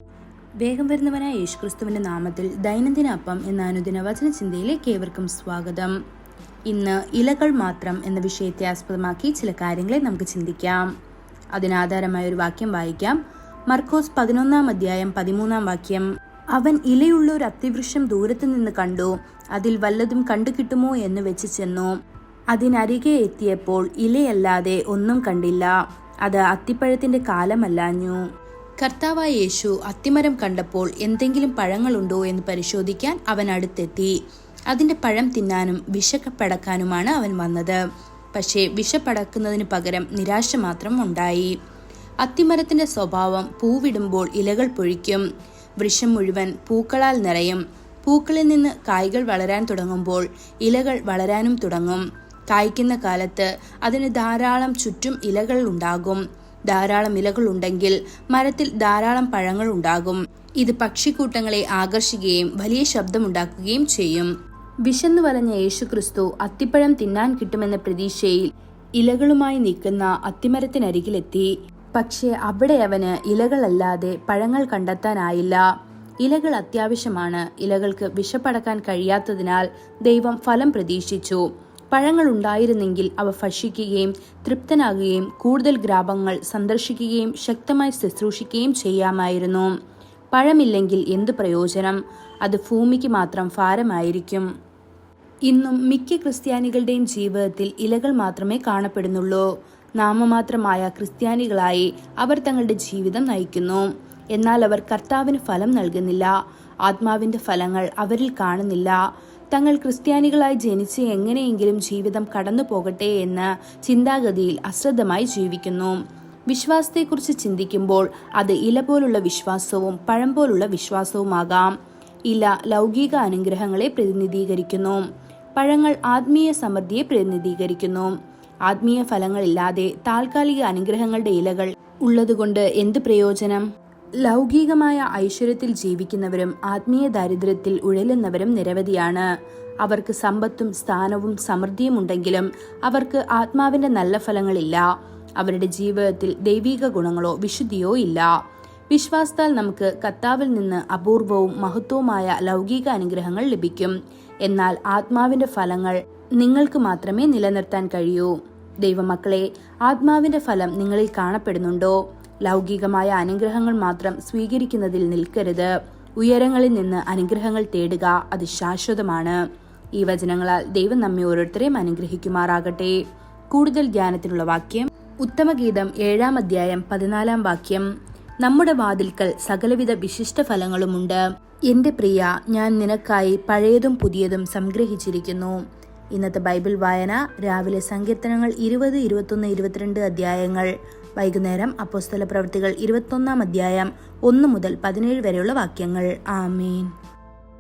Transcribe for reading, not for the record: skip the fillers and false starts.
വേഗം വരുന്നവനായ യേശുക്രിസ്തുവിന്റെ നാമത്തിൽ ദൈനംദിന അപ്പം എന്ന അനുദിന വചന ചിന്തയിലേക്ക് ഏവർക്കും സ്വാഗതം. ഇന്ന് ഇലകൾ മാത്രം എന്ന വിഷയത്തെ ആസ്പദമാക്കി ചില കാര്യങ്ങളെ നമുക്ക് ചിന്തിക്കാം. അതിനാധാരമായ ഒരു വാക്യം വായിക്കാം. മർക്കോസ് 11:13 അവൻ ഇലയുള്ള ഒരു അത്തിവൃക്ഷം ദൂരത്തു നിന്ന് കണ്ടു. അതിൽ വല്ലതും കണ്ടു കിട്ടുമോ എന്ന് വെച്ച് ചെന്നു. അതിനരികെ എത്തിയപ്പോൾ ഇലയല്ലാതെ ഒന്നും കണ്ടില്ല. അത് അത്തിപ്പഴത്തിന്റെ കാലമല്ലാഞ്ഞു. കർത്താവായ യേശു അത്തിമരം കണ്ടപ്പോൾ എന്തെങ്കിലും പഴങ്ങളുണ്ടോ എന്ന് പരിശോധിക്കാൻ അവൻ അടുത്തെത്തി. അതിന്റെ പഴം തിന്നാനും വിശപ്പടക്കാനുമാണ് അവൻ വന്നത്. പക്ഷേ വിശപ്പടക്കുന്നതിന് പകരം നിരാശ മാത്രം ഉണ്ടായി. അത്തിമരത്തിന്റെ സ്വഭാവം പൂവിടുമ്പോൾ ഇലകൾ പൊഴിക്കും. വൃക്ഷം മുഴുവൻ പൂക്കളാൽ നിറയും. പൂക്കളിൽ നിന്ന് കായ്കൾ വളരാൻ തുടങ്ങുമ്പോൾ ഇലകൾ വളരാനും തുടങ്ങും. കായ്ക്കുന്ന കാലത്ത് അതിന് ധാരാളം ചുറ്റും ഇലകൾ ഉണ്ടാകും. ധാരാളം ഇലകൾ ഉണ്ടെങ്കിൽ മരത്തിൽ ധാരാളം പഴങ്ങൾ ഉണ്ടാകും. ഇത് പക്ഷിക്കൂട്ടങ്ങളെ ആകർഷിക്കുകയും വലിയ ശബ്ദമുണ്ടാക്കുകയും ചെയ്യും. വിശന്നു വലഞ്ഞ യേശുക്രിസ്തു അത്തിപ്പഴം തിന്നാൻ കിട്ടുമെന്ന പ്രതീക്ഷയിൽ ഇലകളുമായി നിൽക്കുന്ന അത്തിമരത്തിനരികിലെത്തി. പക്ഷേ അവിടെ അവന് ഇലകളല്ലാതെ പഴങ്ങൾ കണ്ടെത്താനായില്ല. ഇലകൾ അത്യാവശ്യമാണ്. ഇലകൾക്ക് വിശപ്പടക്കാൻ കഴിയാത്തതിനാൽ ദൈവം ഫലം പ്രതീക്ഷിച്ചു. പഴങ്ങൾ ഉണ്ടായിരുന്നെങ്കിൽ അവ ഭക്ഷിക്കുകയും തൃപ്തനാകുകയും കൂടുതൽ ഗ്രാമങ്ങൾ സന്ദർശിക്കുകയും ശക്തമായി ശുശ്രൂഷിക്കുകയും ചെയ്യാമായിരുന്നു. പഴമില്ലെങ്കിൽ എന്തു പ്രയോജനം? അത് ഭൂമിക്ക് മാത്രം ഭാരമായിരിക്കും. ഇന്നും മിക്ക ക്രിസ്ത്യാനികളുടെയും ജീവിതത്തിൽ ഇലകൾ മാത്രമേ കാണപ്പെടുന്നുള്ളൂ. നാമമാത്രമായ ക്രിസ്ത്യാനികളായി അവർ തങ്ങളുടെ ജീവിതം നയിക്കുന്നു. എന്നാൽ അവർ കർത്താവിന് ഫലം നൽകുന്നില്ല. ആത്മാവിന്റെ ഫലങ്ങൾ അവരിൽ കാണുന്നില്ല. തങ്ങൾ ക്രിസ്ത്യാനികളായി ജനിച്ച് എങ്ങനെയെങ്കിലും ജീവിതം കടന്നു പോകട്ടെ എന്ന ചിന്താഗതിയിൽ അശ്രദ്ധമായി ജീവിക്കുന്നു. വിശ്വാസത്തെക്കുറിച്ച് ചിന്തിക്കുമ്പോൾ അത് ഇല പോലുള്ള വിശ്വാസവും പഴം പോലുള്ള വിശ്വാസവുമാകാം. ഇല ലൗകിക അനുഗ്രഹങ്ങളെ പ്രതിനിധീകരിക്കുന്നു. പഴങ്ങൾ ആത്മീയ സമൃദ്ധിയെ പ്രതിനിധീകരിക്കുന്നു. ആത്മീയ ഫലങ്ങളില്ലാതെ താൽക്കാലിക അനുഗ്രഹങ്ങളുടെ ഇലകൾ ഉള്ളതുകൊണ്ട് എന്ത് പ്രയോജനം? ലൗകികമായ ഐശ്വര്യത്തിൽ ജീവിക്കുന്നവരും ആത്മീയ ദാരിദ്ര്യത്തിൽ ഉഴലുന്നവരും നിരവധിയാണ്. അവർക്ക് സമ്പത്തും സ്ഥാനവും സമൃദ്ധിയും ഉണ്ടെങ്കിലും അവർക്ക് ആത്മാവിന്റെ നല്ല ഫലങ്ങളില്ല. അവരുടെ ജീവിതത്തിൽ ദൈവിക ഗുണങ്ങളോ വിശുദ്ധിയോ ഇല്ല. വിശ്വാസത്താൽ നമുക്ക് കർത്താവിൽ നിന്ന് അപൂർവവും മഹത്വവുമായ ലൗകിക അനുഗ്രഹങ്ങൾ ലഭിക്കും. എന്നാൽ ആത്മാവിന്റെ ഫലങ്ങൾ നിങ്ങൾക്ക് മാത്രമേ നിലനിർത്താൻ കഴിയൂ. ദൈവമക്കളെ, ആത്മാവിന്റെ ഫലം നിങ്ങളിൽ കാണപ്പെടുന്നുണ്ടോ? ലൗകികമായ അനുഗ്രഹങ്ങൾ മാത്രം സ്വീകരിക്കുന്നതിൽ നിൽക്കരുത്. ഉയരങ്ങളിൽ നിന്ന് അനുഗ്രഹങ്ങൾ തേടുക. അത് ശാശ്വതമാണ്. ഈ വചനങ്ങളാൽ ദൈവം നമ്മെ ഓരോരുത്തരെയും അനുഗ്രഹിക്കുമാറാകട്ടെ. കൂടുതൽ ധ്യാനത്തിനുള്ള വാക്യം ഉത്തമഗീതം 7:14 നമ്മുടെ വാതിൽക്കൽ സകലവിധ വിശിഷ്ട ഫലങ്ങളുമുണ്ട്. എന്റെ പ്രിയ, ഞാൻ നിനക്കായി പഴയതും പുതിയതും സംഗ്രഹിച്ചിരിക്കുന്നു. ഇന്നത്തെ ബൈബിൾ വായന രാവിലെ സങ്കീർത്തനങ്ങൾ 20, 21, 22 അധ്യായങ്ങൾ. വൈകുന്നേരം അപ്പോസ്തല പ്രവൃത്തികൾ 21 1 മുതൽ 17 വരെയുള്ള വാക്യങ്ങൾ. ആമേൻ.